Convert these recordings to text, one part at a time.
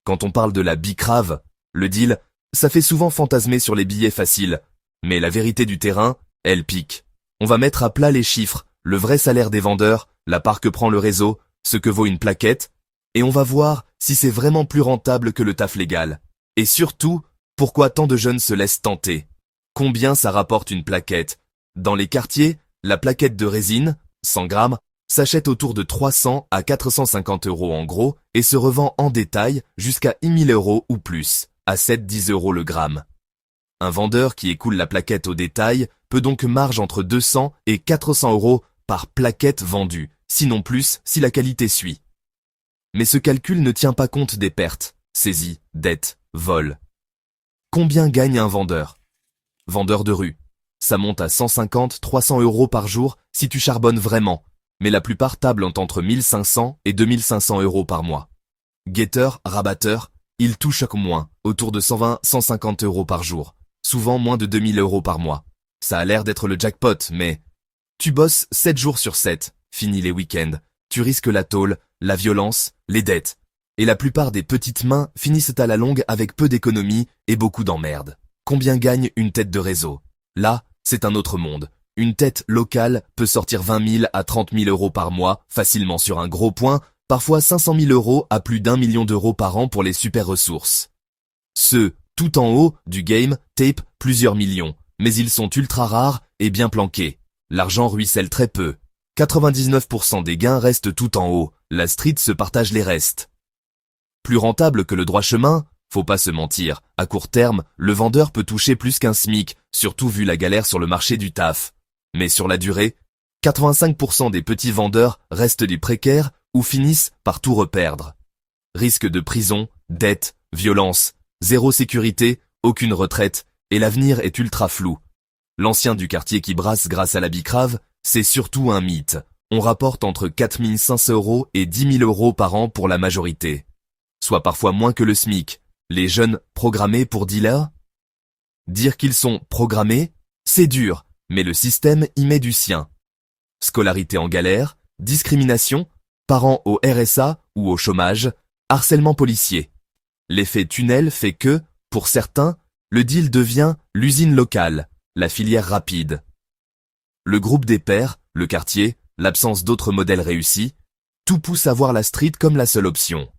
Quand on parle de la bicrave, le deal, ça fait souvent fantasmer sur les billets faciles. Mais la vérité du terrain, elle pique. On va mettre à plat les chiffres, le vrai salaire des vendeurs, la part que prend le réseau, ce que vaut une plaquette, et on va voir si c'est vraiment plus rentable que le taf légal. Et surtout, pourquoi tant de jeunes se laissent tenter. Combien ça rapporte une plaquette? Dans les quartiers, la plaquette de résine, 100 grammes, s'achète autour de 300 à 450 € en gros et se revend en détail jusqu'à 1000 € ou plus, à 7-10 € le gramme. Un vendeur qui écoule la plaquette au détail peut donc marge entre 200 et 400 € par plaquette vendue, sinon plus si la qualité suit. Mais ce calcul ne tient pas compte des pertes, saisies, dettes, vols. Combien gagne un vendeur? Vendeur de rue. Ça monte à 150-300 € par jour si tu charbonnes vraiment, mais la plupart tablent entre 1500 et 2500 € par mois. Guetteur, rabatteur, ils touchent moins, autour de 120-150 € par jour, souvent moins de 2000 € par mois. Ça a l'air d'être le jackpot, mais tu bosses 7 jours sur 7, fini les week-ends, tu risques la tôle, la violence, les dettes. Et la plupart des petites mains finissent à la longue avec peu d'économies et beaucoup d'emmerdes. Combien gagne une tête de réseau? Là, c'est un autre monde. Une tête locale peut sortir 20 000 à 30 000 € par mois, facilement sur un gros point, parfois 500 000 € à plus d'1 million d'euros par an pour les super ressources. Ceux, tout en haut, du game, tape plusieurs millions, mais ils sont ultra rares et bien planqués. L'argent ruisselle très peu. 99% des gains restent tout en haut, la street se partage les restes. Plus rentable que le droit chemin? Faut pas se mentir, à court terme, le vendeur peut toucher plus qu'un SMIC, surtout vu la galère sur le marché du taf. Mais sur la durée, 85% des petits vendeurs restent des précaires ou finissent par tout reperdre. Risque de prison, dette, violence, zéro sécurité, aucune retraite, et l'avenir est ultra flou. L'ancien du quartier qui brasse grâce à la bicrave, c'est surtout un mythe. On rapporte entre 4500 € et 10 000 € par an pour la majorité. Soit parfois moins que le SMIC. Les jeunes programmés pour dealers? Dire qu'ils sont programmés, c'est dur, mais le système y met du sien. Scolarité en galère, discrimination, parents au RSA ou au chômage, harcèlement policier. L'effet tunnel fait que, pour certains, le deal devient l'usine locale, la filière rapide. Le groupe des pairs, le quartier, l'absence d'autres modèles réussis, tout pousse à voir la street comme la seule option.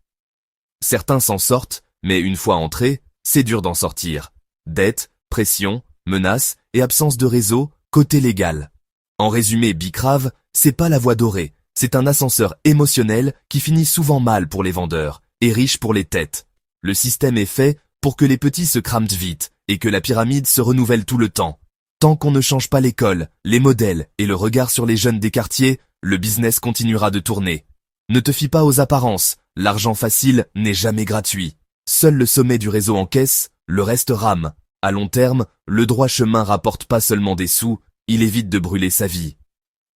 Certains s'en sortent, mais une fois entrés, c'est dur d'en sortir. Dette, pression, menaces et absence de réseau, côté légal. En résumé, bicrave, c'est pas la voie dorée, c'est un ascenseur émotionnel qui finit souvent mal pour les vendeurs et riche pour les têtes. Le système est fait pour que les petits se crament vite et que la pyramide se renouvelle tout le temps. Tant qu'on ne change pas l'école, les modèles et le regard sur les jeunes des quartiers, le business continuera de tourner. Ne te fie pas aux apparences, l'argent facile n'est jamais gratuit. Seul le sommet du réseau encaisse, le reste rame. À long terme, le droit chemin rapporte pas seulement des sous, il évite de brûler sa vie.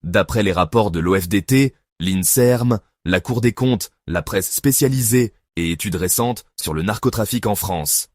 D'après les rapports de l'OFDT, l'INSERM, la Cour des comptes, la presse spécialisée et études récentes sur le narcotrafic en France.